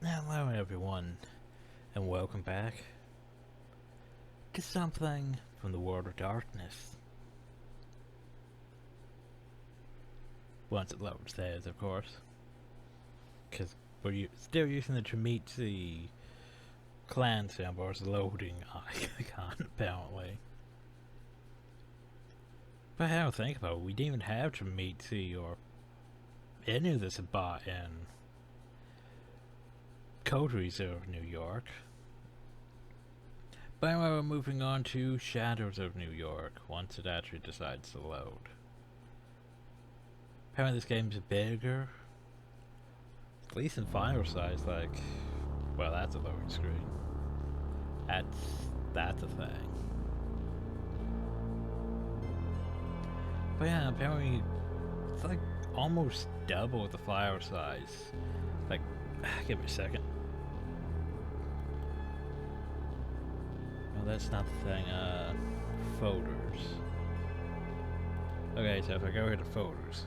Hello everyone, and welcome back to something from the world of darkness. Once it loads theirs, of course. Because we're still using the Tramitzi clan symbol as a loading icon, apparently. But how to think about it, we didn't even have Tramitzi or any of this bought in Coteries of New York. But anyway, we're moving on to Shadows of New York once it actually decides to load. Apparently this game's bigger, at least in file size. Like, well, that's a loading screen. That's a thing. But yeah, apparently it's like almost double the file size. Like, give me a second. No, that's not the thing. Folders. Okay, so if I go here to folders.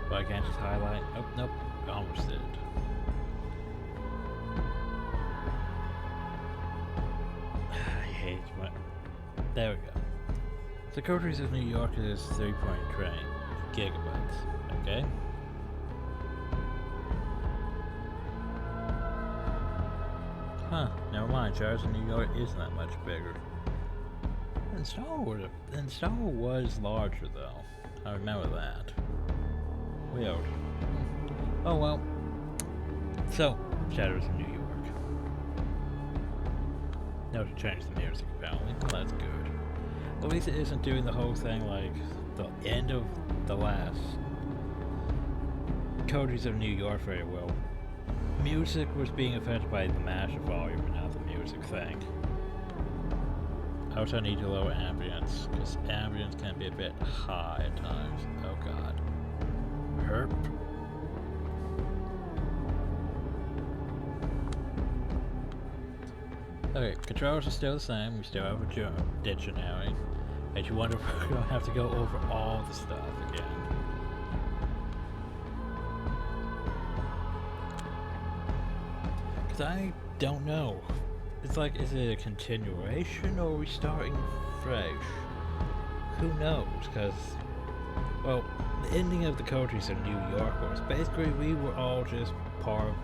But I can't just highlight. Oh, nope. Almost did. I hate my. There we go. The Coteries of New York is 3.3 gigabytes. Okay. Huh, never mind, Shadows of New York isn't that much bigger. And Star Wars was larger though. I remember that. Weird. Oh well. So, Shadows of New York. Now to change the music apparently. Well, that's good. At least it isn't doing the whole thing like the end of the last Coteries of New York very well. Music was being affected by the master volume and not the music thing. I also need to lower ambience, because ambience can be a bit high at times. Oh god. Herp. Okay, controls are still the same, we still have a dictionary. And you wonder if we're going to have to go over all the stuff again. I don't know. It's like, is it a continuation or are we starting fresh? Who knows? Because, well, the ending of the Coteries of New York was basically we were all just part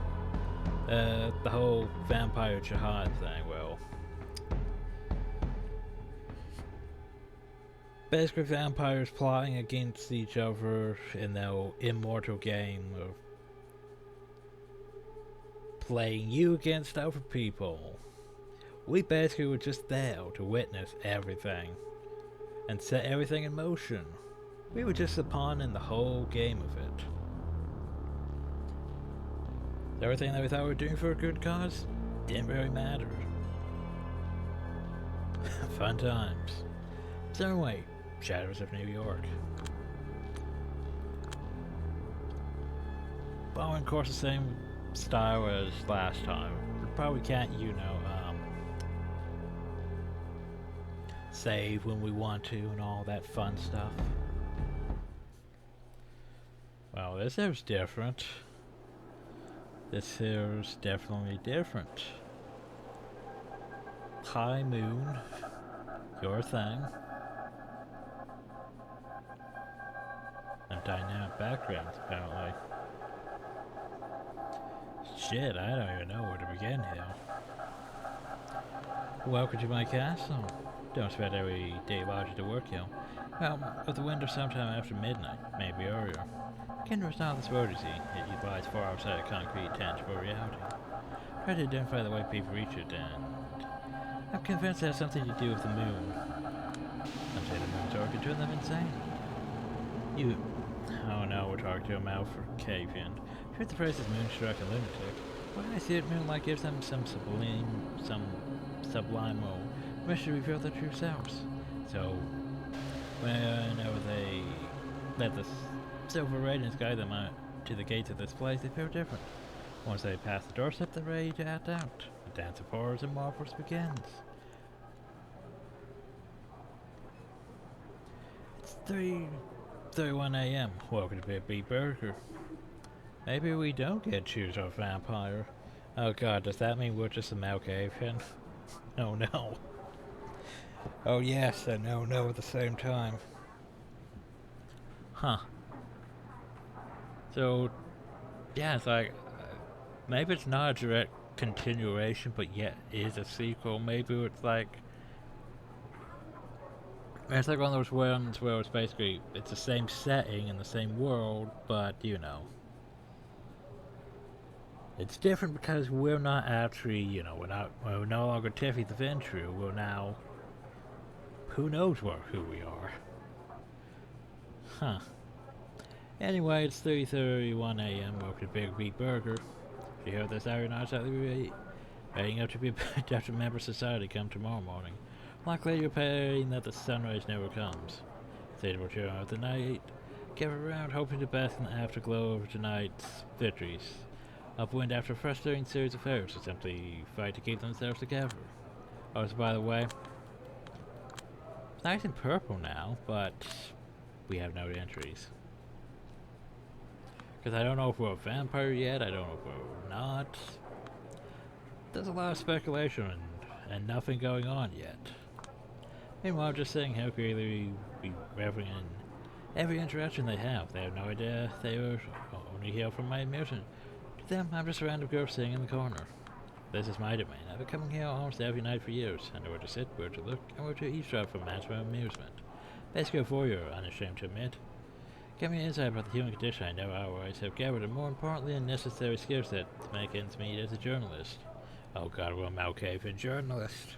of the whole vampire jihad thing. Well, basically vampires plotting against each other in their immortal game of playing you against other people. We basically were just there to witness everything and set everything in motion. We were just a pawn in the whole game of it. Everything that we thought we were doing for a good cause didn't really matter. Fun times. So anyway, Shadows of New York. Following course the same style as last time. We probably can't, save when we want to and all that fun stuff. Well, this here's different. This here's definitely different. High moon, your thing. And dynamic backgrounds, apparently. Shit, I don't even know where to begin here. Welcome to my castle. Don't expect every day lodger to work here. Well, with the winter sometime after midnight, maybe earlier. Kindred is not this road, you see. It lies far outside of concrete, tangible reality. Try to identify the way people reach it, and I'm convinced it has something to do with the moon. Some say the moon's order can turn them insane. Oh no, we're talking to a mouth for cave-in. Heard the phrase is moonstruck and lunatic. When I see it, moonlight gives them some subliminal wish to reveal their true selves. So, whenever they let the silver radiance guide them out to the gates of this place, they feel different. Once they pass the doorstep, they're ready to act out. The dance of horrors and marvels begins. It's 12:31 a.m. Welcome to Big B Burger. Maybe we don't get to choose our vampire. Oh god, does that mean we're just a Malkavian? Oh no. Oh yes, and no no at the same time. Huh. So, yeah, it's like, maybe it's not a direct continuation, but yet is a sequel. Maybe it's like one of those ones where it's basically, it's the same setting and the same world, but you know. It's different because we're not actually, you know, we're no longer Tiffy the Ventrue. We're now, who knows who we are. Huh. Anyway, it's 3:31 a.m. Welcome to Big Beat Burger. If you heard this Saturday night, waiting up to be after member society come tomorrow morning. Likely you're praying that the sunrise never comes. Say to return of the night. Gather around, hoping to bask in the afterglow of tonight's victories. Upwind after a frustrating series of failures to simply fight to keep themselves together. Also, by the way, it's nice and purple now, but we have no entries. Because I don't know if we're a vampire yet, I don't know if we're not. There's a lot of speculation and nothing going on yet. Meanwhile, just saying how greatly we reveling in every interaction they have. They have no idea they are only here for my amusement. To them, I'm just a random girl sitting in the corner. This is my domain. I've been coming here almost every night for years. I know where to sit, where to look, and where to eavesdrop for maximum amusement. Basically a voyeur, unashamed to admit. Give me an insight about the human condition I never otherwise have gathered, and more importantly, a necessary skill set to make ends meet as a journalist. Oh god, we're a Malkavian journalist.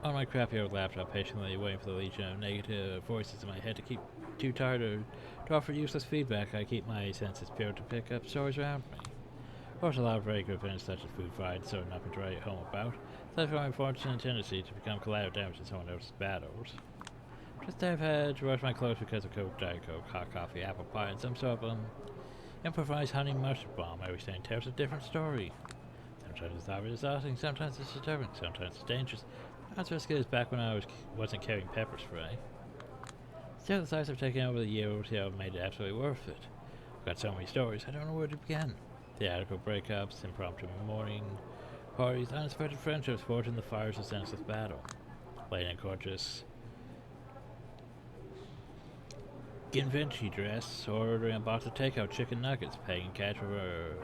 On my crappy old laptop, patiently waiting for the legion of negative voices in my head to keep too tired to offer useless feedback. I keep my senses peeled to pick up stories around me. Of course, a lot of very good events such as food fights, so nothing to write home about. Such my unfortunate tendency to become collateral damage in someone else's battles. Just I've had to wash my clothes because of Coke, Diet Coke, hot coffee, apple pie, and some sort of improvised honey mustard bomb. Every stand tells a different story. Sometimes it's obviously exhausting, sometimes it's disturbing, sometimes it's dangerous. Not so good as back when I wasn't carrying pepper spray. Still, the size I've taken over the years have made it absolutely worth it. I've got so many stories, I don't know where to begin. Theatrical breakups, impromptu morning parties, unexpected friendships forged in the fires of senseless battle. Late and gorgeous Ginvinci dress, ordering a box of takeout chicken nuggets, paying cash for her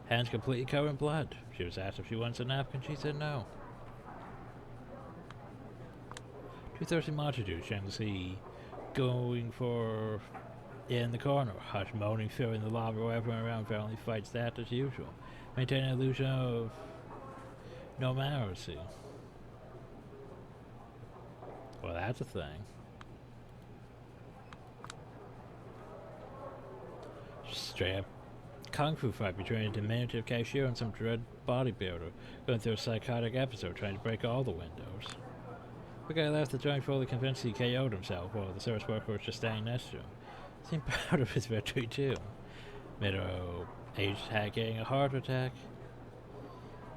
hands completely covered in blood. She was asked if she wants a napkin, she said no. Two thirsty multitudes shamelessly going for in the corner, hush moaning filling the lobby where everyone around violently fights that as usual, maintaining an illusion of normalcy. Well, that's a thing. Straight up kung fu fight between a diminutive cashier and some dread bodybuilder, going through a psychotic episode trying to break all the windows. The guy left the joint fully convinced he KO'd himself while the service worker was just standing next to him. Seemed proud of his victory too. Middle-aged hack getting a heart attack.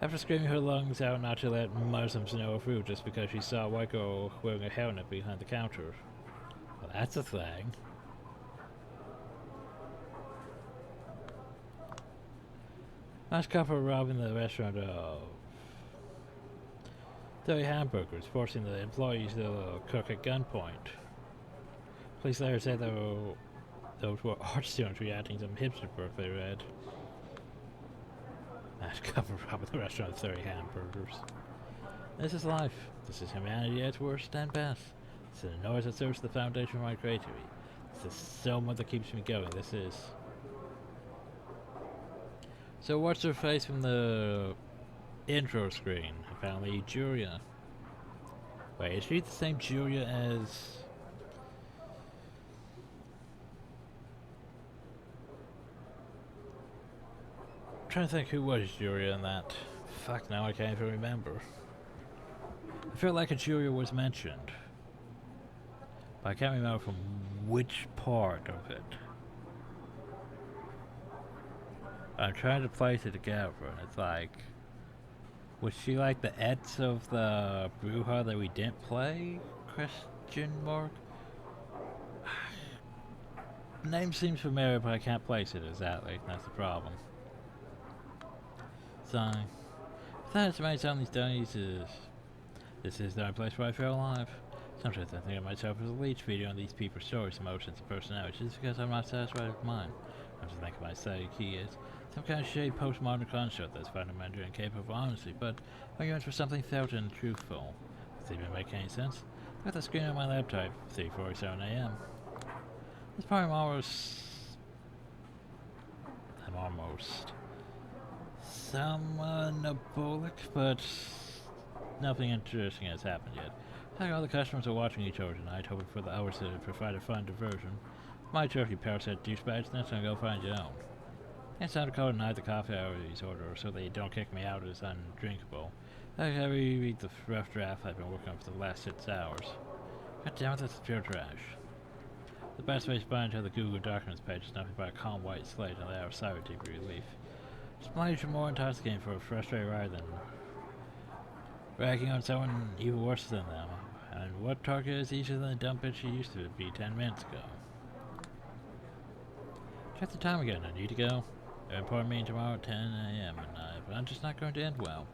After screaming her lungs out not to let Muslims know her food just because she saw a white girl wearing a helmet behind the counter. Well, that's a thing. Last couple robbing the restaurant of 30 hamburgers, forcing the employees to cook at gunpoint. Police later said those were art students reacting to some hipster birthday red. Last couple robbing the restaurant of 30 hamburgers. This is life. This is humanity at its worst and best. This is the noise that serves the foundation of my creativity. This is so much that keeps me going. This is... So what's her face from the intro screen? Apparently Julia. Wait, is she the same Julia as... I'm trying to think who was Julia in that. Fuck, now I can't even remember. I feel like a Julia was mentioned, but I can't remember from which part of it. I'm trying to place it together, and it's like... Was she like the Eds of the Bruja that we didn't play? question mark? The name seems familiar, but I can't place it exactly. That's the problem. So, that's made some of these dummies is. This is the only place where I feel alive. Sometimes I think of myself as a leech feeding on these people's stories, emotions, and personalities just because I'm not satisfied with mine. I just think of my psyche as some kind of shady postmodern construct that's fundamentally incapable of honesty, but arguments for something felt and truthful. Does it even make any sense? I got the screen on my laptop, 3:47 a.m. This part I'm almost somnambolic, but nothing interesting has happened yet. Like all the customers are watching each other tonight, hoping for the hours to provide a fun diversion. My turkey parasite douchebags, next time go find your own. It's time to call tonight the coffee I always order so they don't kick me out as undrinkable. Like I reread the rough draft I've been working on for the last 6 hours. God damn it, that's pure trash. The best way to find into the Google Documents page is nothing but a calm white slate and let out a sigh of deep relief. Splines are more intoxicating for a frustrated rider than ragging on someone even worse than them. And what target is easier than the dumb bitch you used to be 10 minutes ago? Check the time again, I need to go. They're important meeting tomorrow at 10 a.m. But I'm just not going to end well.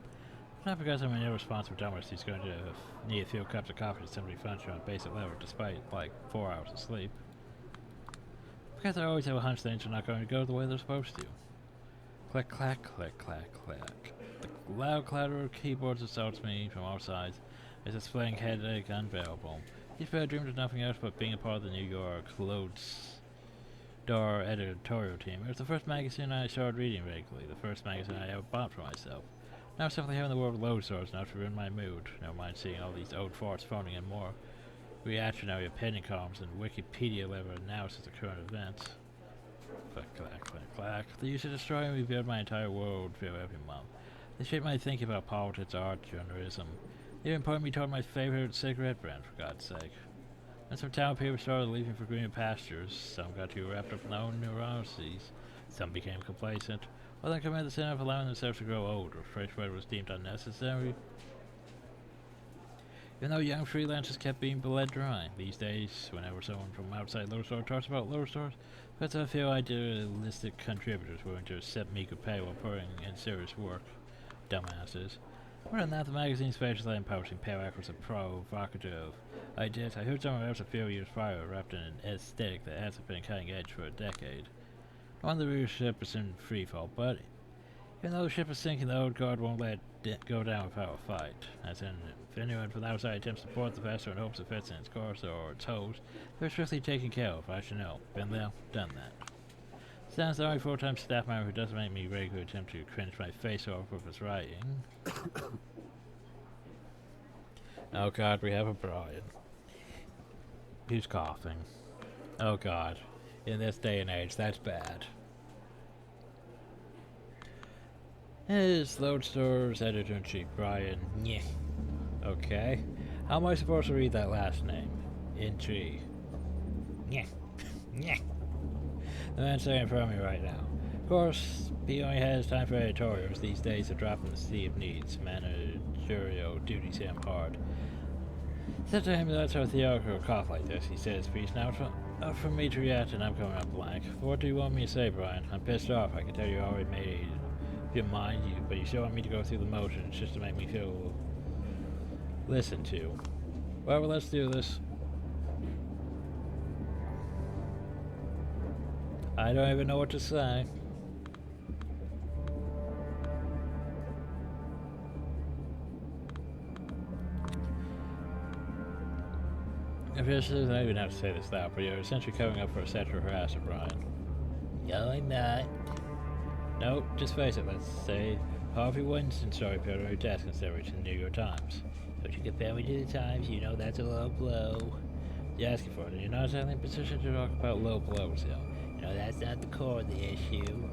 It's not because I'm an irresponsible dumbass who's going to need a few cups of coffee to simply function on a basic level despite like 4 hours of sleep. Because I always have a hunch things are not going to go the way they're supposed to. Click, clack, click, clack, clack. The loud clatter of keyboards assaults me from all sides. It's a splitting headache unbearable. These bad dreams are nothing else but being a part of the New York Lodestar editorial team. It was the first magazine I started reading regularly, the first magazine I ever bought for myself. Now simply having the word Lodestar enough to ruin my mood. Never mind seeing all these old farts phoning in more reactionary opinion columns and Wikipedia-level analysis of current events. Click, clack, click, clack. They used to destroy and rebuild my entire worldview every month. They shaped my thinking about politics, art, journalism. They even pointed me toward my favorite cigarette brand, for God's sake. And some town people started leaving for greener pastures. Some got too wrapped up in their own neuroses. Some became complacent. Others committed the sin of allowing themselves to grow older. Fresh weather was deemed unnecessary. Even though young freelancers kept being bled dry. These days, whenever someone from outside Lodestar talks about Lodestar, that's a few idealistic contributors willing to accept meager pay while putting in serious work. Dumbasses. More than that, the magazine specialized in publishing paragraphs of provocative ideas. I heard someone else a few years prior wrapped in an aesthetic that hasn't been cutting edge for a decade. One of the readership is in freefall, but even though the ship is sinking, the old guard won't let it go down without a fight. As in, if anyone from the outside attempts to board the vessel in hopes it fits in its course or its hose, they're strictly taken care of. I should know. Been there, done that. Sounds the only full-time staff member who doesn't make me regularly attempt to cringe my face off with his writing. Oh God, we have a Brian. Who's coughing? Oh God. In this day and age, that's bad. His Lodestar's editor-in-chief, Brian. Nyeh. Okay. How am I supposed to read that last name? In-tree. Nyeh. Nyeh. The man's sitting in front of me right now. Of course, he only has time for editorials. These days, a drop in the sea of needs. Managerial duties hit him hard. Said to him that's how theatrical cough like this. He says, "Peace now up from me to react, and I'm coming up blank. What do you want me to say, Brian? I'm pissed off. I can tell you already made your mind, but you still want me to go through the motions just to make me feel listened to. Well, let's do this. I don't even know what to say. I don't even have to say this loud, but you're essentially coming up for a sexual harasser, Brian. No, I'm not. Nope, just face it, let's say Harvey Weinstein story appeared on your desk instead of reaching the New York Times. Don't you compare me to the Times, you know that's a low blow. You're asking for it, and you're not exactly in a position to talk about low blows, though. You know, that's not the core of the issue.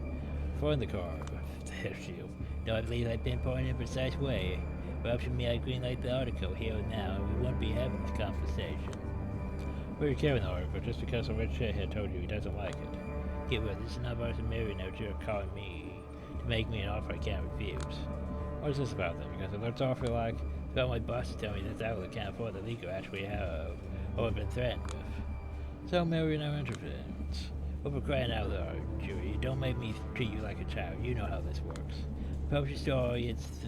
For the core of the issue. No, I believe I pinpointed in a precise way. But up to me, I greenlight the article here and now, and we wouldn't be having this conversation. We're carrying the article just because a rich shithead told you he doesn't like it. Get well, this is not about a million no jerk calling me to make me an offer I can't refuse. What is this about then? Because it looks awfully like about my boss to tell me this outlet can't afford the legal ash we have or have been threatened with. So marry no interference. But for crying out loud, Judy, don't make me treat you like a child. You know how this works. Post your story, it's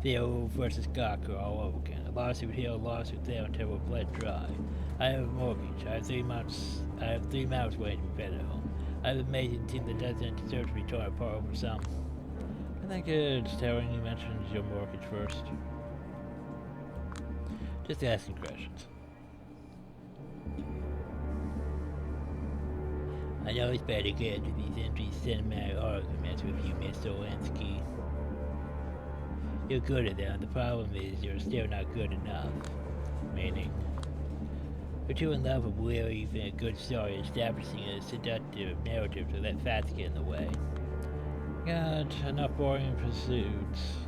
Theo versus Gawker all over again. A lawsuit here, a lawsuit there until we're bled dry. I have a mortgage. I have 3 months. I have 3 mouths waiting to be fed at home. I have an amazing team that doesn't deserve to be torn apart over some. I think it's telling you mentions your mortgage first. Just asking questions. I know it's better to get into these empty cinematic arguments with you, Mr. Olinsky. You're good at them. The problem is you're still not good enough. Meaning, you're too in love with believing a good story establishing a seductive narrative to let facts get in the way. Got enough boring pursuits.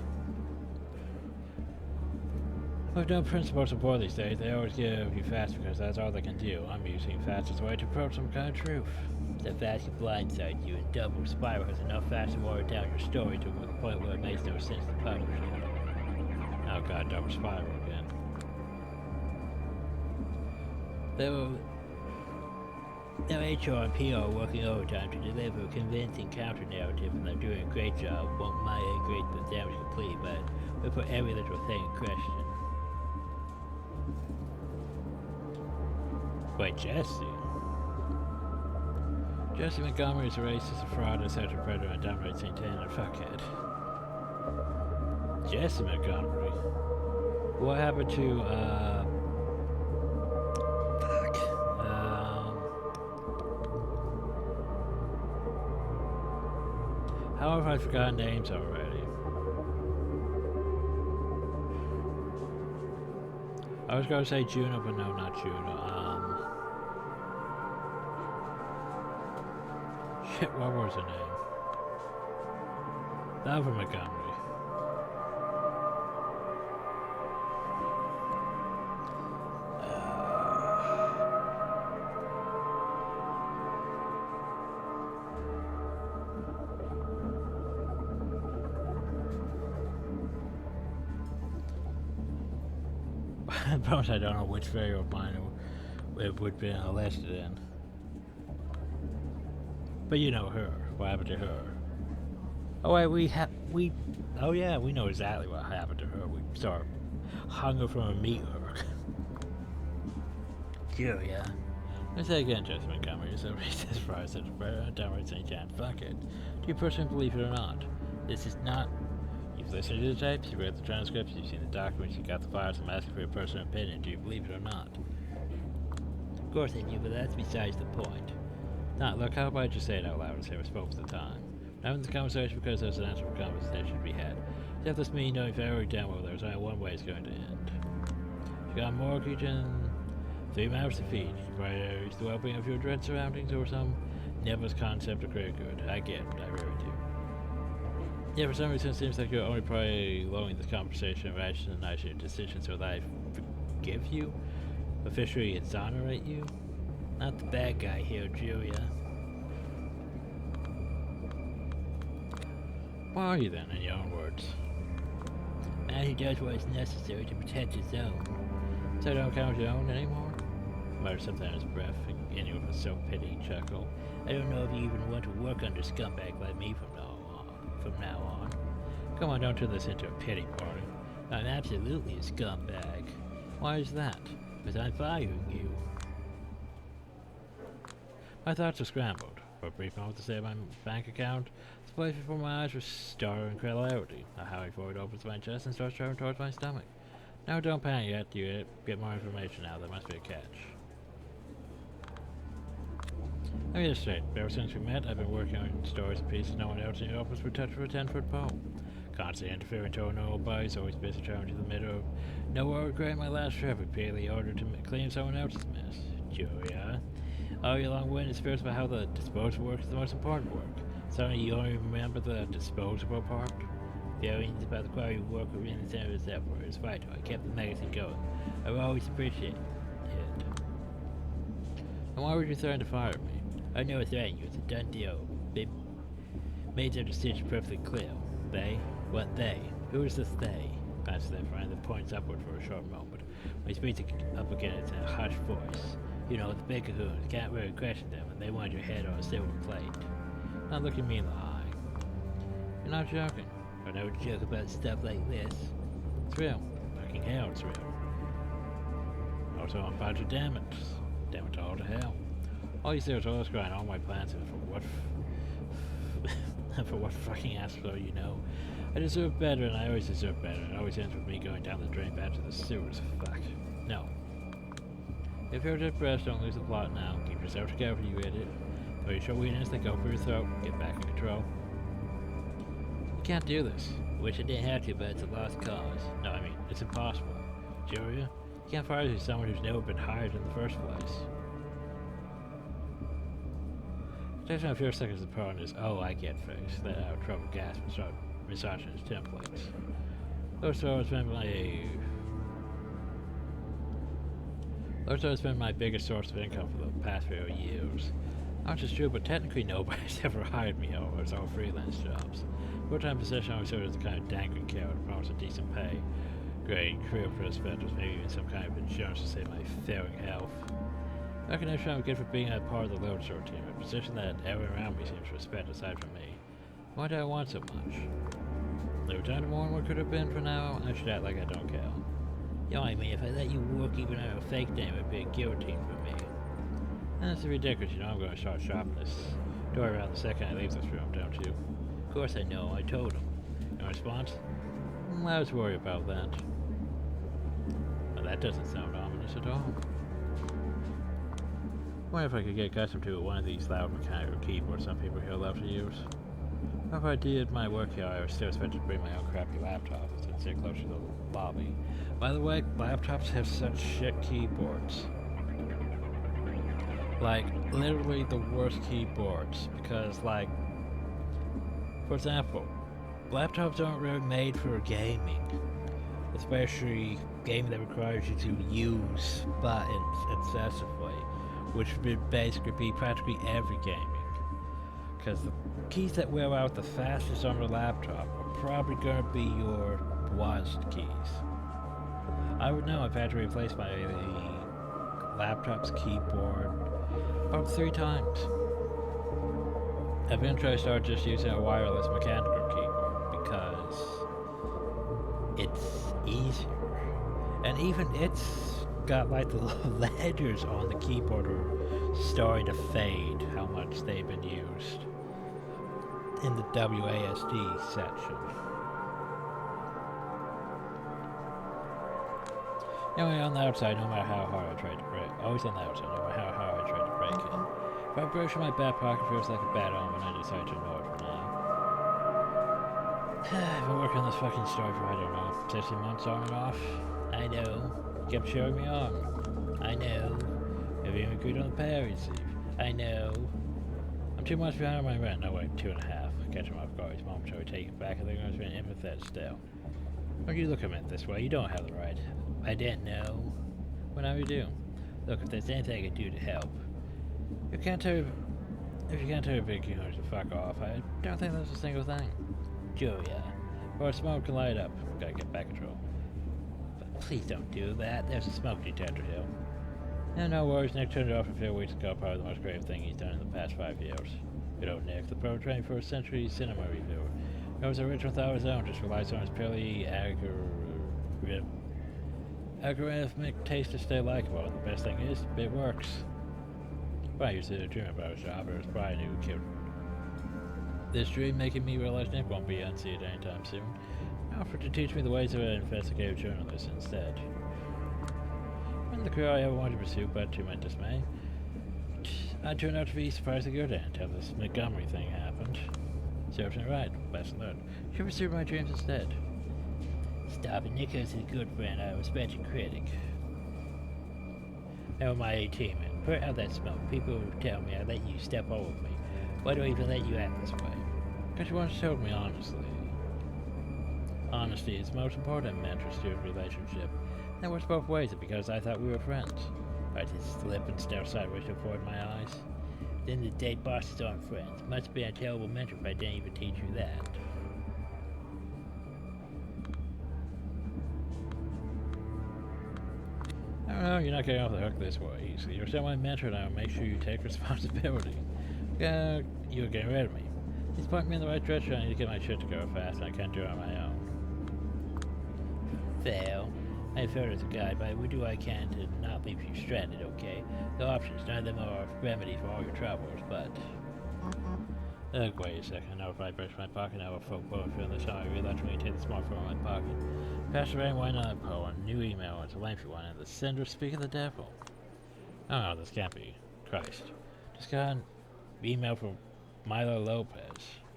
With no principle support these days, they always give you facts because that's all they can do. I'm using facts as a way to approach some kind of truth. That facts can blindside you and double spiral has enough facts to water down your story to the point where it makes no sense to publish it. Oh god, double spiral again. Though HR and PR are working overtime to deliver a convincing counter-narrative and they're doing a great job, won't my agree the damage complete, but we put every little thing in question. Wait, Jesse? Jesse Montgomery's a racist, a fraud, a sexual predator, and downright Satan and fuckhead. Jesse Montgomery? What happened to, how have I forgotten names already? I was gonna say Juno, but no, not Juno. Shit, what was her name? Barbara Montgomery. The problem is I don't know which video of mine it would be listed in. But you know her. What happened to her? Oh wait, oh yeah, we know exactly what happened to her. We saw her hung her from a meat hook. Julia. Let's say again, Jesse Montgomery is a racist, fraud, such a downright St. John. Fuck it. Do you personally believe it or not? This is not. You've listened to the tapes, you've read the transcripts, you've seen the documents, you got the files. I'm asking for your personal opinion. Do you believe it or not? Of course I do, but that's besides the point. Now, look, how about I just say it out loud and say it spoke at the time? I'm having this conversation because there's an actual conversation to be had. You have this mean knowing very damn well there's only one way it's going to end. You got a mortgage and 3 mouths to feed. You prioritize the well-being of your dread surroundings or some nebulous concept of greater good. I get it, I really do. Yeah, for some reason it seems like you're only prolonging this conversation and rationalizing your decision so that I forgive you? Officially exonerate you? Not the bad guy here, Julia. What are you then, in your own words? Man who does what is necessary to protect his own. So don't count your own anymore? Muttered something under his breath, ending with a self-pity chuckle. I don't know if you even want to work under a scumbag like me from now on. Come on, don't turn this into a pity party. I'm absolutely a scumbag. Why is that? Because I'm firing you. My thoughts were scrambled. For a brief moment to save my bank account, the place before my eyes was startled incredulity. A howling void opens my chest and starts traveling towards my stomach. No, don't panic yet. You get more information now. There must be a catch. Let me just straight. Ever since we met, I've been working on stories and pieces no one else in the office would touch for a 10-foot pole. Constantly interfering to nobody's, always busy traveling to the middle of nowhere. Regretting my last trip, repeatedly ordered to clean someone else's mess. Julia. All your long-winded spirits about how the disposable work is the most important work. Suddenly you only remember the disposable part? Feelings about the quality of work were in the center of this effort. It's vital. I kept the magazine going. I will always appreciate it. And why would you threaten to fire me? I know it's threatening you. It's a done deal. They made their decision perfectly clear. They? What they? Who is this they? Glanced at their friend that points upward for a short moment. When he speaks up again, it's in a hushed voice. You know, the big cahoons can't really question them, and they want your head on a silver plate. Not looking me in the eye. You're not joking. I never joke about stuff like this. It's real. Fucking hell, it's real. Also, I'm about to damn it. Damn it all to hell. All you say is all this grind, all my plans, and for what for what fucking asshole, you know. I deserve better, and I always deserve better. It always ends with me going down the drain back to the sewers. Fuck. No. If you're depressed, don't lose the plot now. Keep yourself together, you idiot. Though you show weakness, then go for your throat. Get back in control. You can't do this. Wish I didn't have to, but it's a lost cause. No, I mean, it's impossible. Julia, you can't fire someone who's never been hired in the first place. Takes me a few seconds to put on his "oh, I get fixed," then out of trouble gasp and start massaging his templates. Those has been my biggest source of income for the past few years. Not just true, but technically nobody's ever hired me over. It's all freelance jobs. Full-time position always serves as a kind of dangling carrot that promises a decent pay, great career prospects, maybe even some kind of insurance to save my failing health. Recognition I'm good for being a part of the Lone Star team, a position that everyone around me seems to respect aside from me. Why do I want so much? No time to mourn what could have been for now, I should act like I don't care. You know what I mean, if I let you work even on a fake name, it'd be a guillotine for me. And that's ridiculous, you know I'm going to start shopping this door around the second I leave this room, don't you? Of course I know, I told him. In response? I was worried about that. Well, that doesn't sound ominous at all. I wonder if I could get accustomed to one of these loud mechanical keyboards some people here love to use. If I did my work here, I was still expected to bring my own crappy laptop and sit closer to the lobby. By the way, laptops have such shit keyboards. Like, literally the worst keyboards. Because, like, for example, laptops aren't really made for gaming. Especially gaming that requires you to use buttons excessively. Which would basically be practically every gaming. Because the keys that wear out the fastest on the laptop are probably going to be your worst keys. I would know I've had to replace my laptop's keyboard about 3 times. Eventually I started just using a wireless mechanical keyboard because it's easier. And even it's got like the letters on the keyboard are starting to fade how much they've been used in the WASD section. Anyway, on the outside, no matter how hard I tried to break, always on the outside, no matter how hard I tried to break it. If I broach in my back pocket, feels like a bad omen, I decide to ignore it for now. I've been working on this fucking story for, I don't know, 16 months on and off. I know. Kept showing me on. I know. I've even agreed on the parents. I know. I'm 2 months behind on my rent. No, wait, 2.5. Catch him off guard. His mom tried to take it back, and they're going to be empathetic still. When you look at it this way, you don't have the right. I didn't know. Whenever you do. Look, if there's anything I can do to help. If you can't tell your big humans to fuck off, I don't think there's a single thing. Julia. Or smoke can light up. Gotta get back control. Please don't do that. There's a smoke detector here. And no worries, Nick turned it off a few weeks ago, probably the most grave thing he's done in the past 5 years. You know, Nick, the pro trained first century cinema reviewer. Knows original without his own, just relies on his purely algorithmic taste to stay likable. And the best thing is, it works. Well, I used to dream about his job, but it was probably a new kid. This dream making me realize Nick won't be unseated anytime soon. Offered to teach me the ways of an investigative journalist instead. Wasn't the career I ever wanted to pursue, but to my dismay, I turned out to be surprisingly good at it until this Montgomery thing happened. Serves me right, lesson learned. Should pursue my dreams instead. Stop it, Nicho's a good friend, I respect your critic. Now my 18 man, put out that smoke. People tell me I let you step over me. Why do I even let you act this way? Because you once told me honestly. Honesty is the most important interest to a relationship. That works both ways because I thought we were friends. I just slip and stare sideways to avoid my eyes. Then the date bosses aren't friends. Must be a terrible mentor if I didn't even teach you that. No, you're not getting off the hook this way easily. You're still my mentor now. Make sure you take responsibility. You're getting rid of me. Please point me in the right direction. I need to get my shit to go fast, and I can't do it on my own. Fail. I've heard as a guide, but I will do what I can to not leave you stranded, okay? The options, none of them are a remedy for all your troubles, but... wait a second. I know if I brush my pocket, I will folk both feel this how I reluctantly take the smartphone in my pocket. Pastor Rain, why not poem? New email, it's a lengthy one, and the sender speak of the devil. Oh no, this can't be. Christ. Just got an email from Milo Lopez.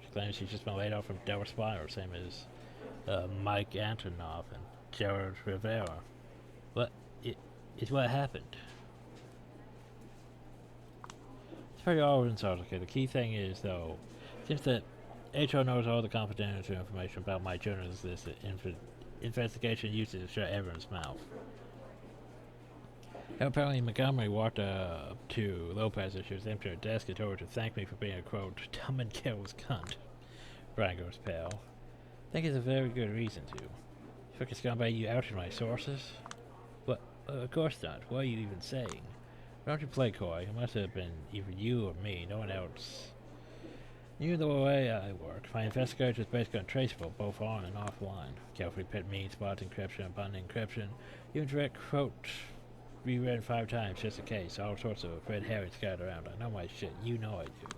She claims she's just been laid off from Delaware Spiral, same as Mike Antonoff and Gerald Rivera. What is what happened? It's very all insulting. Okay, the key thing is though, since that HR knows all the confidential information about my journalist list, investigation uses to shut everyone's mouth. And apparently Montgomery walked up to Lopez as she was emptying her desk and told her to thank me for being a quote, dumb and careless cunt. Brian goes pale. I think it's a very good reason to. You fucking scumbag, you outed my sources? What? Of course not. What are you even saying? Why don't you play coy? It must have been either you or me, no one else. You know the way I work. My investigation is basically untraceable, both on and offline. Carefully pit mean spots, encryption, abundant encryption. Even direct quote reread 5 times just in case. All sorts of red herrings scattered around. I know my shit. You know I do.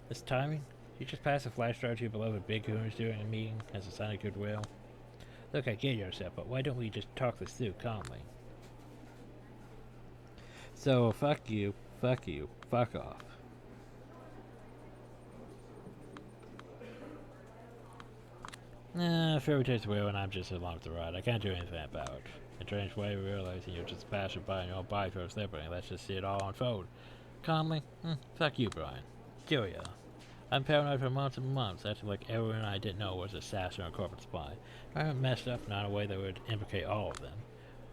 This timing? You just pass a flash drive to your beloved big goons during a meeting as a sign of goodwill? Look, I get yourself, but why don't we just talk this through calmly? So, fuck you, fuck off. Fairy takes away when I'm just along for the ride. I can't do anything about it. A strange way of realizing you're just passing by in your own body for a slippery. Let's just see it all unfold. Calmly? Fuck you, Brian. Julia. I'm paranoid for months and months, acting like everyone I didn't know was an assassin or a corporate spy. I haven't messed up, not in a way that would implicate all of them.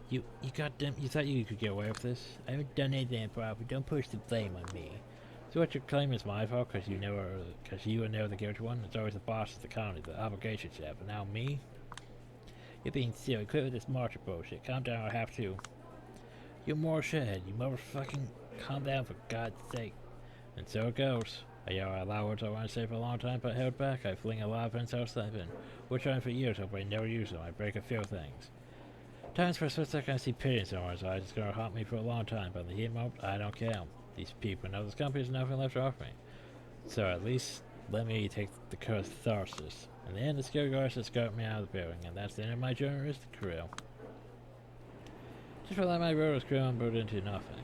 You thought you could get away with this? I haven't done anything improper. Don't push the blame on me. So what you're claiming is my fault because you were never the guilty one? It's always the boss of the county, the obligations you have, but now me? You're being silly. Quit with this martyr bullshit. Calm down, I have to. You're more shithead. You motherfucking calm down for God's sake. And so it goes. I yell out loud words I want to say for a long time, but held back. I fling a lot of insults I've been trying for years, hoping I never use them. I break a few things. Times for a split second I see pity in someone's eyes. It's gonna haunt me for a long time, but in the heat moment, I don't care. These people know this company has nothing left to offer me. So at least let me take the catharsis. In the end, the scary guards just got me out of the building, and that's the end of my journalistic career. Just felt like my road was crumbled into nothing.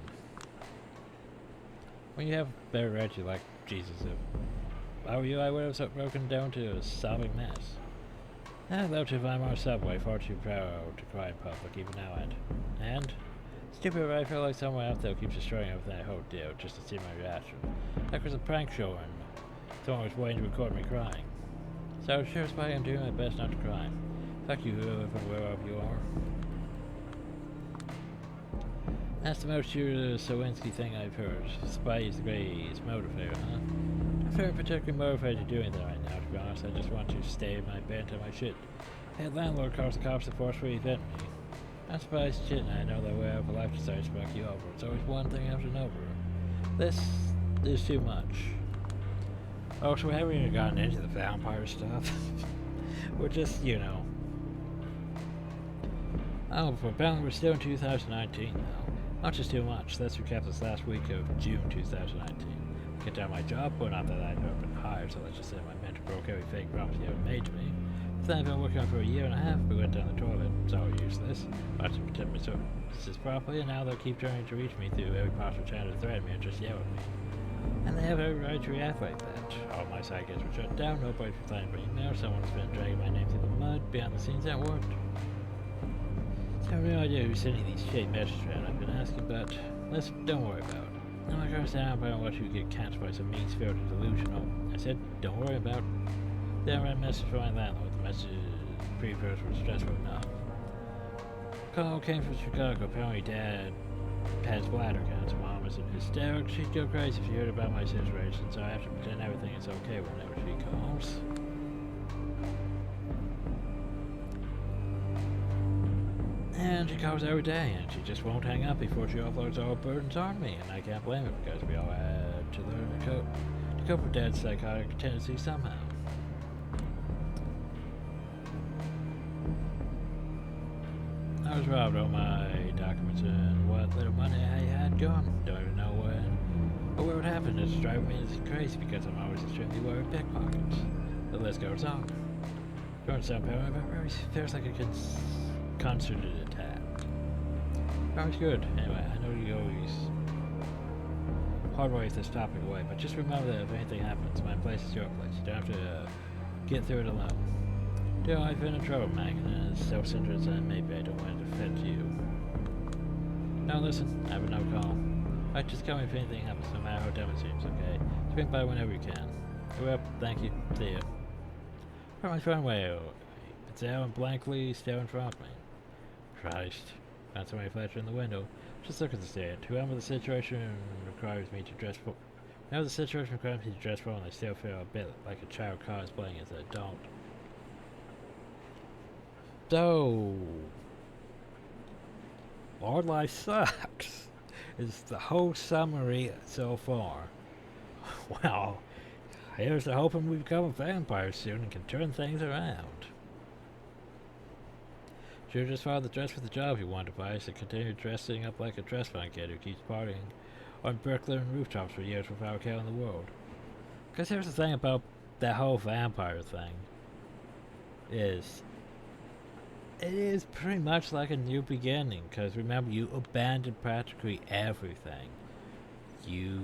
When you have better Reggie like Jesus, if I were you, I would have broken down to a sobbing mess. I'd love to find my subway, far too proud to cry in public even now, and stupid, but I feel like someone out there keeps destroying everything I hold dear just to see my reaction. Like was a prank show and someone was waiting to record me crying. So sure, Spy, I'm doing my best not to cry. Fuck you, whoever and wherever you are. That's the most true Sawinski thing I've heard. Spy is the greatest motivator, huh? I'm very particularly motivated to do anything right now, to be honest. I just want to stay in my bed and my shit. Hey, landlord calls the cops to forcefully event me. I'm surprised shit, and I know that way of a life decides to fuck you over. It's always one thing after another. This is too much. Oh, so we haven't even gotten into the vampire stuff. We're just, you know. Oh, but apparently we're still in 2019 now. Not just too much. Let's recap this last week of June 2019. Get down my job, but not that I've ever been hired, so let's just say my mentor broke every fake promise he ever made to me. Then I've been working on for a year and a half, we went down the toilet. It's all useless. I have to protect my services properly, and now they'll keep trying to reach me through every possible channel to threaten me and just yell at me. And they have every right to react like that. All my sidekicks were shut down, nobody's replying by email, someone's been dragging my name through the mud, behind the scenes that worked. I have no idea who's sending these shit messages around. I've been asking, but don't worry about it. I'm not gonna sound but I don't want you to get canceled by some mean-spirited delusional. I said, don't worry about it. Then I read a message from my landlord. The message previous was stressful enough. Call came from Chicago. Apparently Dad has bladder cancer. Mom is in hysterics. She'd go crazy if she heard about my situation, so I have to pretend everything is okay whenever she calls. And she calls every day, and she just won't hang up before she offloads all her burdens on me, and I can't blame her because we all had to learn to cope with Dad's psychotic tendencies somehow. I was robbed all my documents and what little money I had gone. Don't even know when or where it happened. It's driving me crazy because I'm always extremely worried of pickpockets. The list goes on. Don't sound paranoid, but it feels like a concerted attack. Sounds good. Anyway, I know you always hard ways this topic away, but just remember that if anything happens, my place is your place. You don't have to get through it alone. Dear, I've been in trouble, Meg, and as self-centered as maybe I don't want to offend you. Now listen, I have a no call. Alright, just call me if anything happens, no matter how dumb it seems, okay? Swing by whenever you can. You're up, thank you, see you. Where my phone way? It's there and blankly staring in front of me. Christ. Found somebody flashing in the window. Just look at the state. Whoever the situation requires me to dress for. Whenever the situation requires me to dress for, and I still feel a bit like a child cosplaying as an adult. So, our life sucks. Is the whole summary so far. Well, here's to hoping we become a vampire soon and can turn things around. Should've just followed the dress for the job he wanted to buy, so continue dressing up like a dress fund kid who keeps partying on Brooklyn rooftops for years without a care in the world. Because here's the thing about that whole vampire thing. It is pretty much like a new beginning, because remember, you abandoned practically everything. You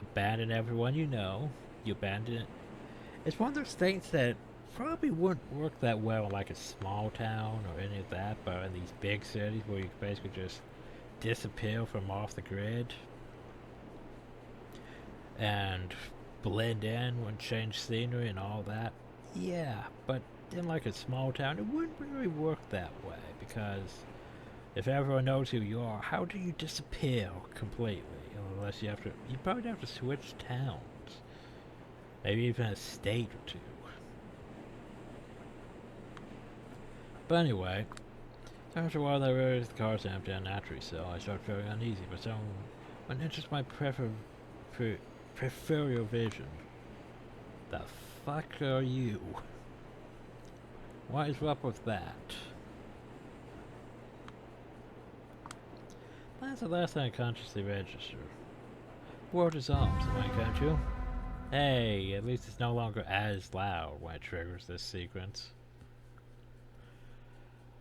abandon everyone you know. You abandon it. It's one of those things that probably wouldn't work that well in like a small town or any of that, but in these big cities where you can basically just disappear from off the grid and blend in and change scenery and all that. Yeah, but in like a small town, it wouldn't really work that way, because if everyone knows who you are, how do you disappear completely? Unless you probably have to switch towns. Maybe even a state or two. But anyway, after a while I realized the car's empty and naturally so I started feeling uneasy, but someone enters my peripheral vision. The fuck are you? What is up with that? That's the last thing I consciously registered. World is arms, am I can't you? Hey, at least it's no longer as loud when it triggers this sequence.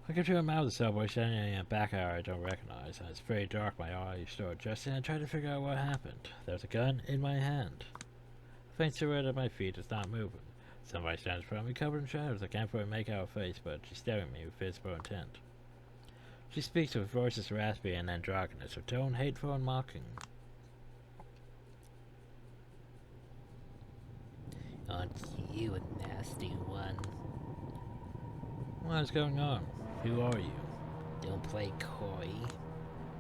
I get to a mouth of the subway standing in a back alley I don't recognize, and it's very dark. My eyes start adjusting and I try to figure out what happened. There's a gun in my hand. A faint silhouette at my feet is not moving. Somebody stands in front of me covered in shadows. I can't fully make out her face, but she's staring at me with physical intent. She speaks with voices raspy and androgynous, her tone hateful and mocking. Aren't you a nasty one? What is going on? Who are you? Don't play coy.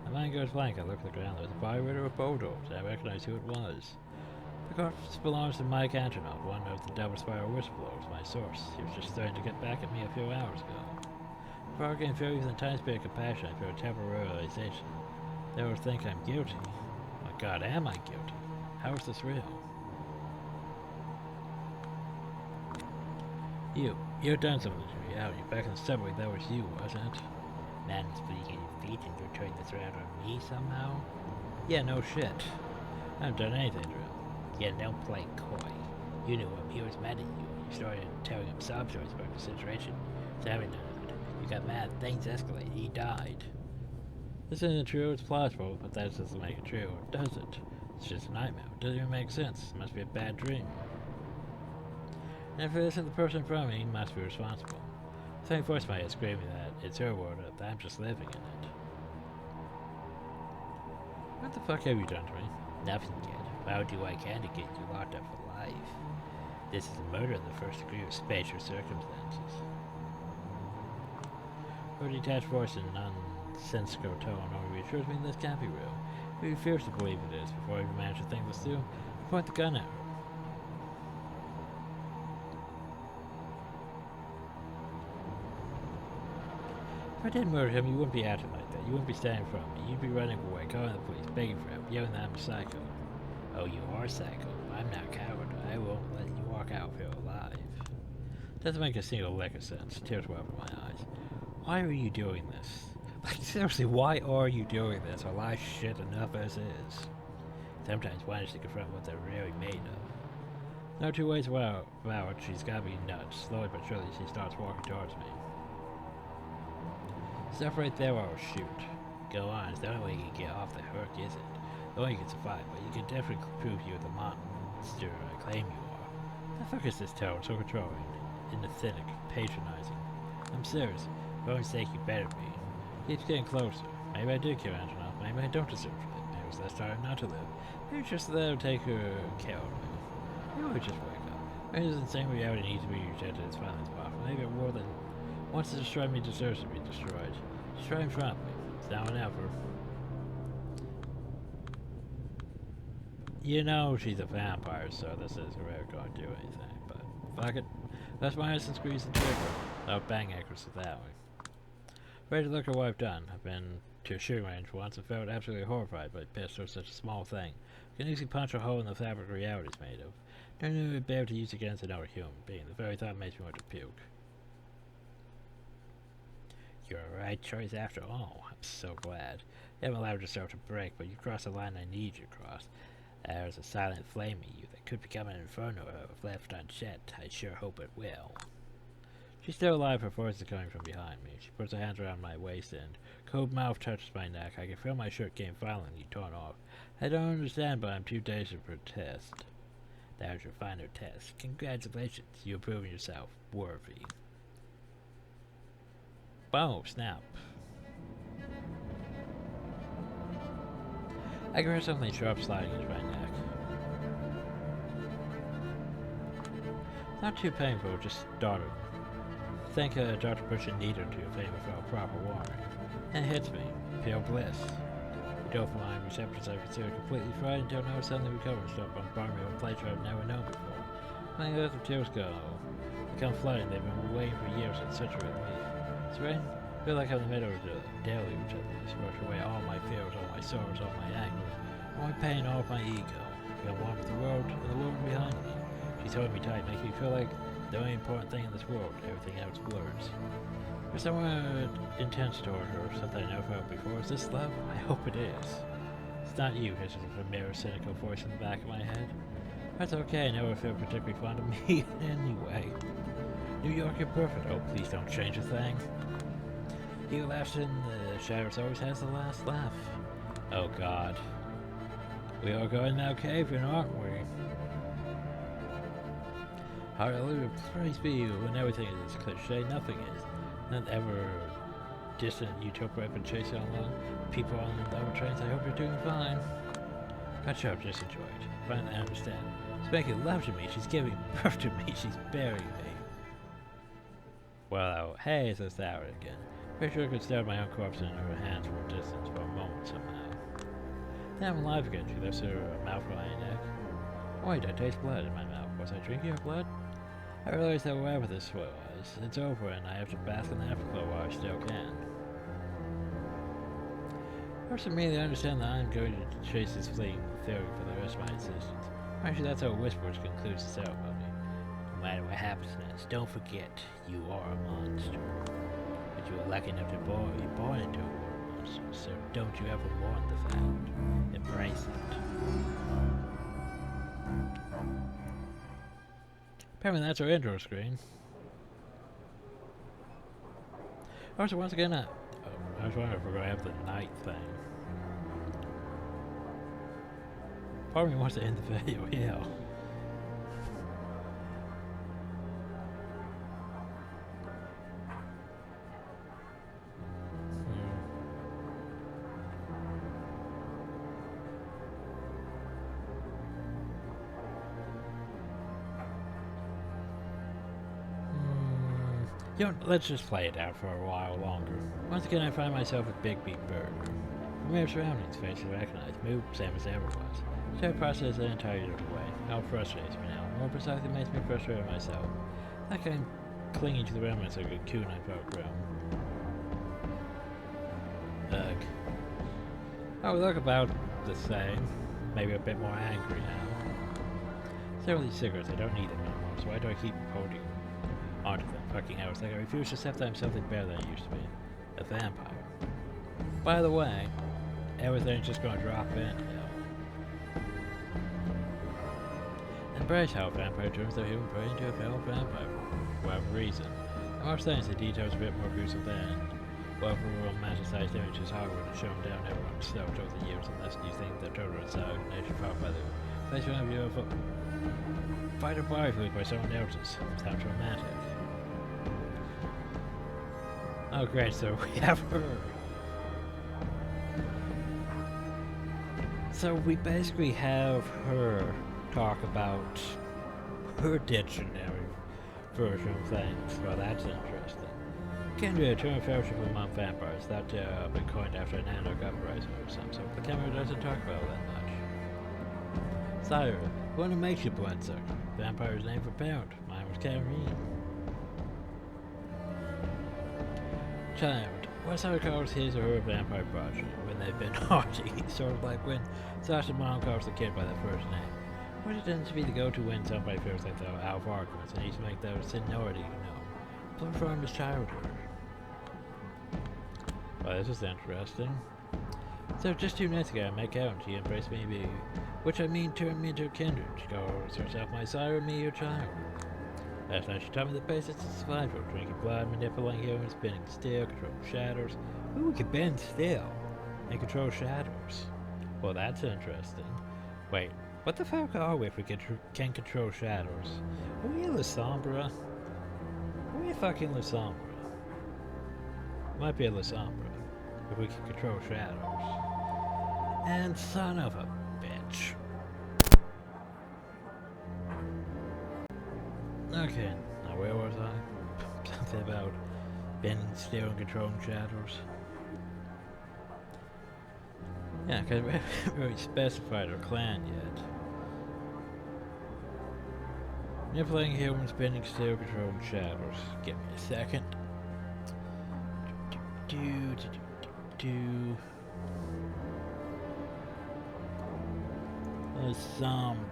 My mind goes blank. I look at the ground. There's a body riddled with bulldogs. I recognize who it was. The corpse belongs to Mike Antonoff, one of the double spiral whistleblowers, my source. He was just starting to get back at me a few hours ago. Before I gain fury with a tiny bit of compassion, I feel a temporary realization. They will think I'm guilty. My God, am I guilty? How is this real? You're done something to me, haven't you? Back in the subway, that was you, wasn't it? Man's bleeding your feet and you're turning this around on me somehow? Yeah, no shit. I haven't done anything to him. Yeah, don't play coy. You knew him, he was mad at you. You started telling him sob stories about the situation. So having done it, you got mad, things escalated, he died. This isn't true, it's plausible, but that doesn't make it true, does it? It's just a nightmare. It doesn't even make sense. It must be a bad dream. And if it isn't the person in front of me, he must be responsible. The same voice in my head screaming that it's her world, that I'm just living in it. What the fuck have you done to me? Nothing yet. I'll do what I can to get you locked up for life. This is a murder in the first degree with special circumstances. Her detached voice and nonsensical tone only reassures me this can't be real. I refuse to believe it is. Before I even manage to think this through, I point the gun at her. If I didn't murder him, you wouldn't be acting like that. You wouldn't be standing in front of me. You'd be running away, calling the police, begging for help, yelling that I'm a psycho. Oh, you are psycho. I'm not a coward. I won't let you walk out if you're alive. Doesn't make a single lick of sense. Tears well over my eyes. Why are you doing this? Like, seriously, why are you doing this? Are life shit enough as is? Sometimes one has to confront what they're really made of. No two ways about it. She's gotta be nuts. Slowly but surely, she starts walking towards me. Stuff right there or I'll shoot. Go on, it's the only way you can get off the hook, is it? The only you can survive, but you can definitely prove you're the monster I claim you are. The fuck is this tone? So controlling, inauthentic, patronizing. I'm serious. For your sake, you better be. Keeps getting closer. Maybe I did kill Angela. Maybe I don't deserve it. Maybe it was less tired not to live. Maybe it's just that I would take her care of me. Maybe we just wake up. Maybe this insane reality needs to be rejected as finally as possible. Maybe a world that wants to destroy me deserves to be destroyed. Destroy in front of me. It's now or never. You know she's a vampire, so this isn't really going to do anything. But fuck it. That's my instant squeeze the trigger. I'll bang accuracy that way. Ready to look at what I've done. I've been to a shooting range once and felt absolutely horrified by pistol such a small thing. I can easily punch a hole in the fabric reality is made of. Never knew I'd be able to use against another human being. The very thought makes me want to puke. You're a right choice after all. I'm so glad. You haven't allowed yourself to break, but you crossed the line I need you to cross. There's a silent flame in you that could become an inferno if left unchecked. I sure hope it will. She's still alive, her voice is coming from behind me. She puts her hands around my waist and cold mouth touches my neck. I can feel my shirt getting violently torn off. I don't understand, but I'm too dazed to protest. That was your final test. Congratulations, you've proven yourself worthy. Boom, snap. I can hear something sharp sliding into my neck. Not too painful, just startled. Think a doctor push a needle to your finger without proper warning. And it hits me. Pure bliss. The dopamine receptors I considered completely fried until now suddenly recover and start bombarding me with pleasure I've never known before. My earth of tears go. They come flooding, they've been waiting for years in such a relief. It's rain. I feel like I'm in the middle of the deluge at least. Brush away all my fears, all my sorrows, all my anger, all my pain, all my ego. I feel one with the world and the world behind me. She's holding me tight, making me feel like the only important thing in this world. Everything else blurs. There's somewhere intense toward her, something I never felt before. Is this love? I hope it is. It's not you, hisses a familiar, cynical voice in the back of my head. That's okay, I never feel particularly fond of me anyway. New York, you're perfect. Oh, please don't change a thing. He who laughs in the shadows always has the last laugh. Oh God. We are going now cave in, aren't we? Hallelujah, praise be you, when everything is cliche, nothing is. Not ever distant utopia I've been chasing along. People on the other trains, I hope you're doing fine. Gotcha, just enjoyed. Finally I understand. She's making love to me, she's giving birth to me, she's burying me. Well, hey, it's this hour again. Pretty sure I could stare at my own corpse in her hands from a distance for a moment somehow. Then I'm alive again, she lifts her mouth from my neck. Oh, wait, I taste blood in my mouth. Was I drinking her blood? I realized that whatever this was, it's over and I have to bask in the afterglow while I still can. First immediately I understand that I'm going to chase this fleeting theory for the rest of my existence. Actually, that's how Whispers concludes the ceremony. No matter what happens next, don't forget, you are a monster. But you are lucky enough to be born into a war monster, so don't you ever mourn the fact. Embrace it. Apparently that's our intro screen. Also, once again, I was wondering if we're going to have the night thing. Part of me wants to end the video, yeah. You know, let's just play it out for a while longer. Once again, I find myself at Big Beat Burger. Familiar surroundings, faces I recognize, move same as ever was. So I process an entirely different way. Now it frustrates me now. More precisely, makes me frustrated myself. Like I'm clinging to the remnants of a cocoon I felt grown. Ugh. Oh, we look about the same. Maybe a bit more angry now. Several of these cigarettes, I don't need them anymore, so why do I keep holding onto them? Fucking hell, it's like I refuse to accept that I'm something better than I used to be. A vampire. By the way, everything's just gonna drop in now. Embrace how a vampire turns their human prey into a fellow vampire for whatever reason. I'm not saying the details are a bit more gruesome than whatever romanticized images Hollywood has shown down everyone's throat over the years, unless you think the total assassination followed by the placement of you of a fighter body by someone else's. Sounds romantic. Oh great, so we have her. So we basically have her talk about her dictionary version of things. Well, that's interesting. Can be a term of fellowship among vampires that been coined after an anarch uprising or some sort. The camera doesn't talk about that much. Sire, what makes you bloodsucker? Vampire's name for parent. Mine was Karine. Child, what Sire calls his or her vampire progeny when they've been naughty, sort of like when Sasha's mom calls the kid by their first name. What tends to be the go-to when somebody feels like they're out of arguments and needs to make their seniority known. Plum from his childhood. Well, this is interesting. So just 2 minutes ago, I met out and she embraced me, which I mean turned me into a kindred. She calls herself my sire, me your child. Last night she taught me the basics of survival, drinking blood, manipulating humans, bending steel, controlling shadows. Ooh, we can bend steel and control shadows. Well, that's interesting. Wait, what the fuck are we if we can control shadows? Are we in La Sombra? Are we fucking La Sombra? Might be a La Sombra, if we can control shadows. And son of a bitch. Okay, now where was I? Something about bending steel and controlling shadows. Yeah, because we haven't really specified our clan yet. Manipulating humans, bending steel, controlling shadows. Give me a second. La Sombra.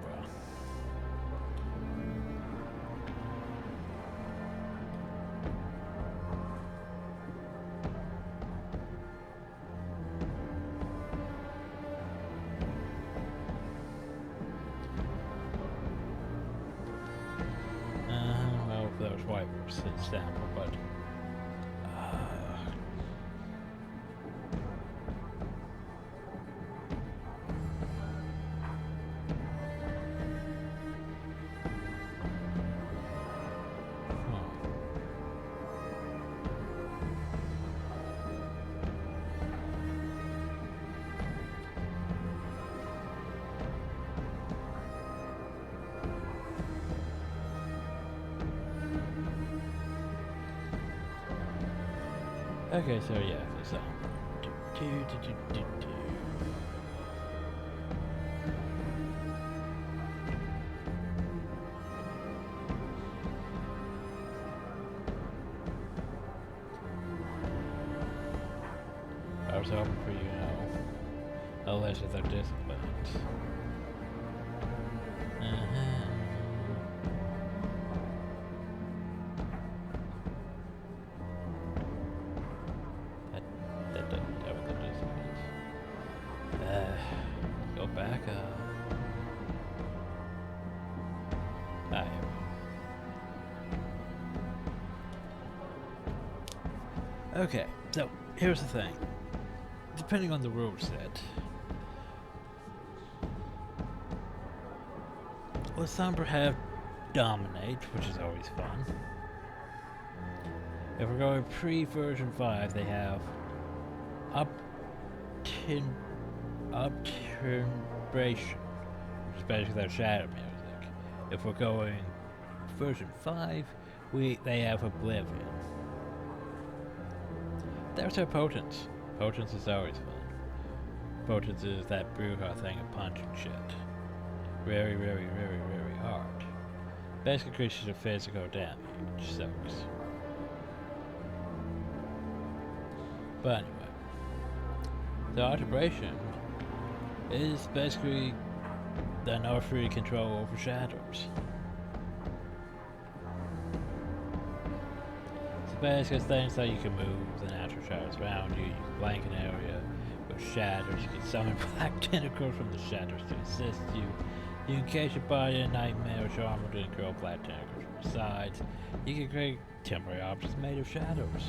Well, that was white sample, but okay, so yeah, so I was hoping for unless it's our discipline. That doesn't have the disciplines. Go back up. Ah, here we go. Okay, so here's the thing. Depending on the rule set, La Sombra have dominate, which is always fun. If we're going pre-version 5, they have upturnation, which is basically their shadow music. If we're going version 5, they have Oblivion. There's their potence. Potence is always fun. Potence is that Bruja thing of punching shit. Very, very, very, very hard. Basically increases your physical damage, which sucks. But anyway. The alteration is basically the no free control over shadows. So basically things like you can move the natural shadows around you, you can blank an area with shadows, you can summon black tentacles from the shadows to assist you. You can encase your body in nightmare armor to grow black tentacles from the sides. You can create temporary objects made of shadows.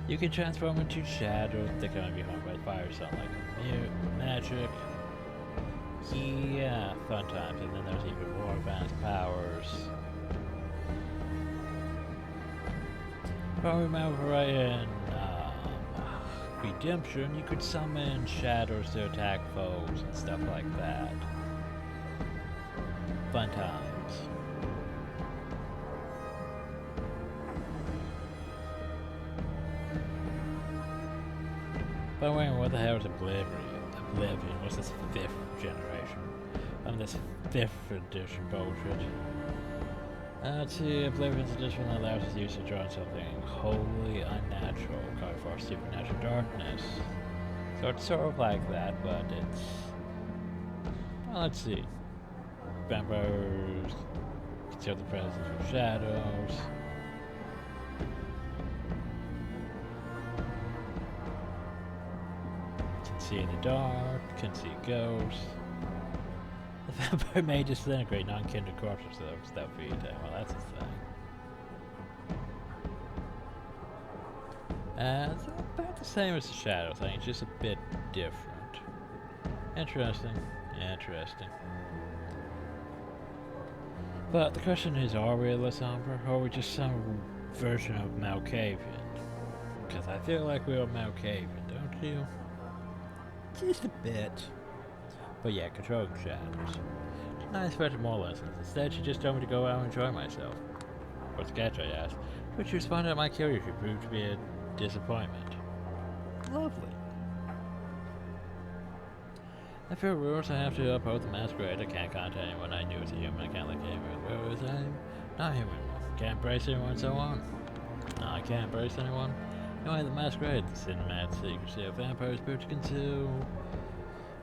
You can transform into shadows that can be harmed by fire, something like magic. Yeah, fun times. And then there's even more advanced powers. If I remember right in Redemption, you could summon shadows to attack foes and stuff like that. Fun times. By the way, what the hell is Oblivion? What's this 5th generation? This 5th edition bullshit. Let's see, Oblivion's edition allows us to use to draw something wholly unnatural, calling for supernatural darkness. So it's sort of like that, but it's... Well, let's see. Vampires conceal the presence of shadows. Can see in the dark, can see ghosts. The vampire may disintegrate non-kindred corpses without feeding. Well, that's a thing. It's about the same as the shadow thing, it's just a bit different. Interesting. Interesting. But the question is, are we a Lysander, or are we just some version of Malkavian? Because I feel like we're Malkavian, don't you? Just a bit. But yeah, controlling shadows. I expected more lessons. Instead, she just told me to go out and enjoy myself. What's the catch, I asked. But she responded that my curiosity proved to be a disappointment. Lovely. I feel rules I have to uphold the masquerade. I can't contact anyone I knew as a human. I can't like anyone as I'm not human. Can't embrace anyone, so on. No, I can't embrace anyone. Anyway, the masquerade, the cinematic secrecy of vampires built to conceal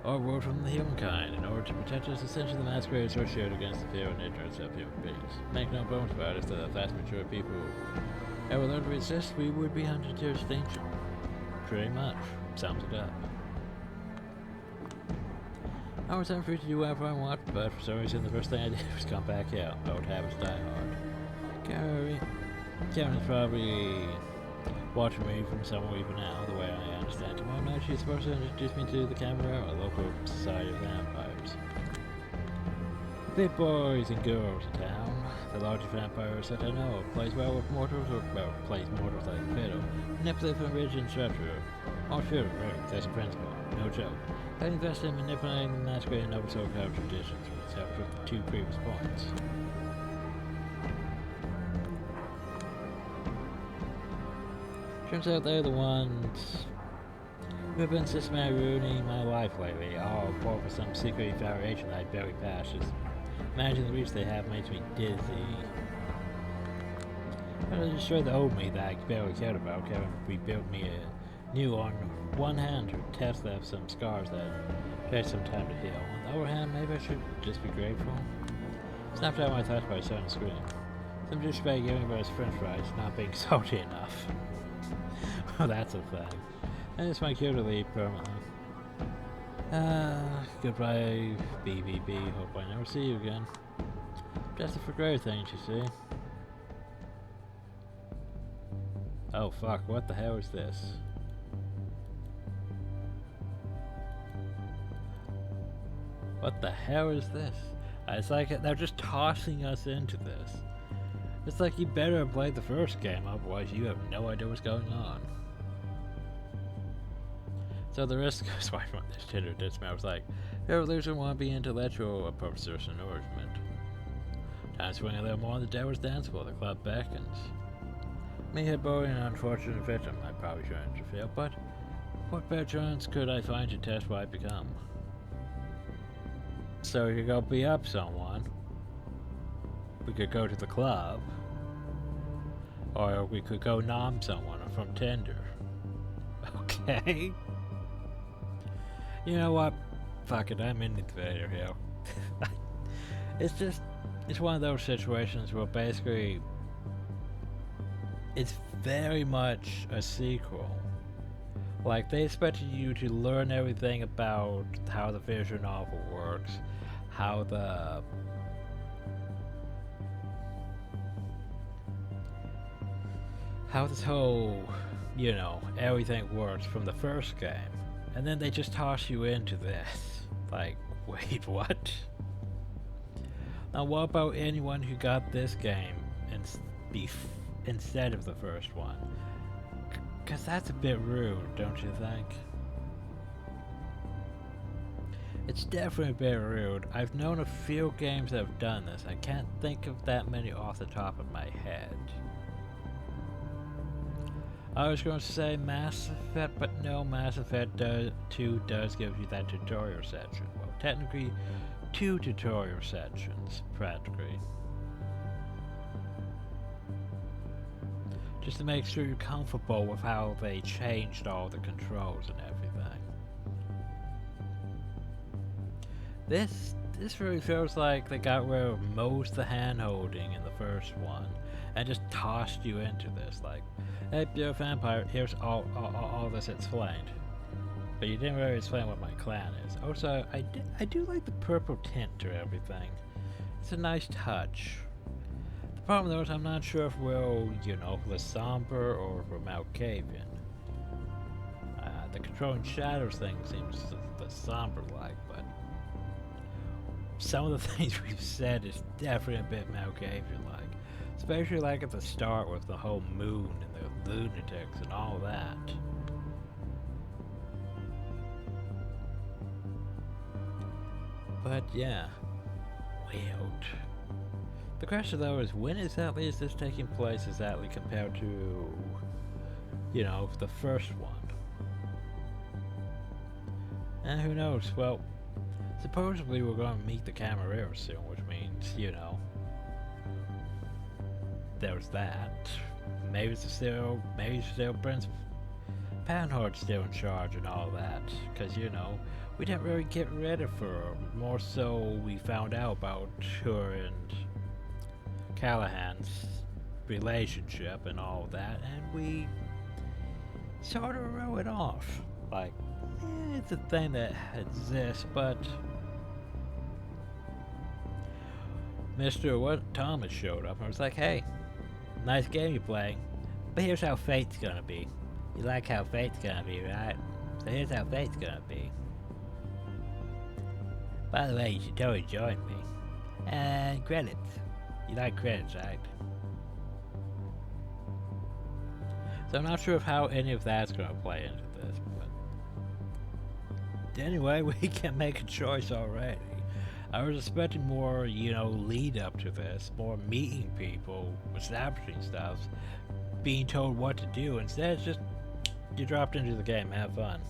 our world from the humankind. In order to protect us, essentially the masquerade is our shield against the fear and ignorance of human beings. Make no bones about it, if the vast majority of people ever learned to resist, we would be hunted to extinction. Pretty much. Sums it up. I was free to do whatever I want, but for some reason the first thing I did was come back out. Old habits die hard. Karen's probably watching me from somewhere even now, the way I understand. Tomorrow night she's supposed to introduce me to the Camarera, a local society of vampires. The big boys and girls in town. The largest vampires that I know of. Plays well with mortals, or well, plays mortals like fiddle. Manipulative and rigid and structure. All fiddle, really, that's a principle. No joke. I invest in manipulating the masquerade and oversoul crowd traditions, which helps with the 2 previous points. Turns out they're the ones who have been systematically ruining my life lately, all for some secret variation that I barely passed. Just managing the reach they have makes me dizzy. When I destroyed the old me that I barely cared about, Kevin rebuilt me a new on one hand to test that I have some scars that take some time to heal. On the other hand, maybe I should just be grateful. Snapped out my thoughts by a sudden scream. Some douchebag giving about his french fries not being salty enough. Well, that's a thing. And it's my cue to leave permanently. Goodbye, BBB. Hope I never see you again. Just for great things, you see. Oh fuck, what the hell is this? What the hell is this? It's like they're just tossing us into this. It's like you better have played the first game, otherwise you have no idea what's going on. So the rest goes right from this Tinder dismount was like, evolution won't be intellectual or purposes or nourishment. Time to swing a little more on the devil's dance floor, the club beckons. Me here boring an unfortunate victim, I probably shouldn't interfere, but what better chance could I find to test what I become? So we could go beat up someone, we could go to the club, or we could go nom someone from Tinder. Okay? You know what? Fuck it, I'm in the video here. It's one of those situations where basically it's very much a sequel. Like, they expected you to learn everything about how the visual novel works, how this whole, everything works from the first game. And then they just toss you into this. Like, wait, what? Now, what about anyone who got this game instead of the first one? Because that's a bit rude, don't you think? It's definitely a bit rude. I've known a few games that have done this. I can't think of that many off the top of my head. I was going to say Mass Effect, but no, Mass Effect 2 does give you that tutorial section. Well, technically, 2 tutorial sections, practically. Just to make sure you're comfortable with how they changed all the controls and everything. This really feels like they got rid of most of the hand-holding in the first one and just tossed you into this, like, hey, you're a vampire, here's all this explained. But you didn't really explain what my clan is. Also, I do like the purple tint to everything. It's a nice touch. The problem though is I'm not sure if we're, the somber or if we're Malkavian. The controlling shadows thing seems the somber-like, but some of the things we've said is definitely a bit Malkavian-like. Especially like at the start with the whole moon and the lunatics and all that. But yeah, weird. The question though is, when exactly is this taking place exactly compared to, the first one? And who knows, well, supposedly we're going to meet the Camarilla soon, which means, there's that. Maybe still Prince Panhard's still in charge and all that, because, we didn't really get rid of her. More so, we found out about her and Callahan's relationship and all that, and we sort of wrote it off. Like, it's a thing that exists, but Thomas showed up and was like, hey, nice game you're playing, but here's how Fate's gonna be. You like how Fate's gonna be, right? So here's how Fate's gonna be. By the way, you should totally join me. And credits. You like credits, right? So I'm not sure of how any of that's gonna play into this, but anyway, we can make a choice already. I was expecting more, lead up to this, more meeting people, establishing stuff, being told what to do. Instead, it's just, you dropped into the game, have fun.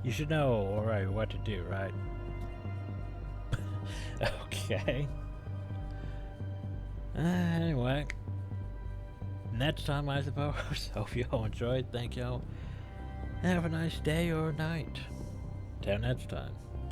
You should know, alright, what to do, right? Okay. Anyway. Next time, I suppose. Hope you all enjoyed. Thank y'all. Have a nice day or night. Till next time.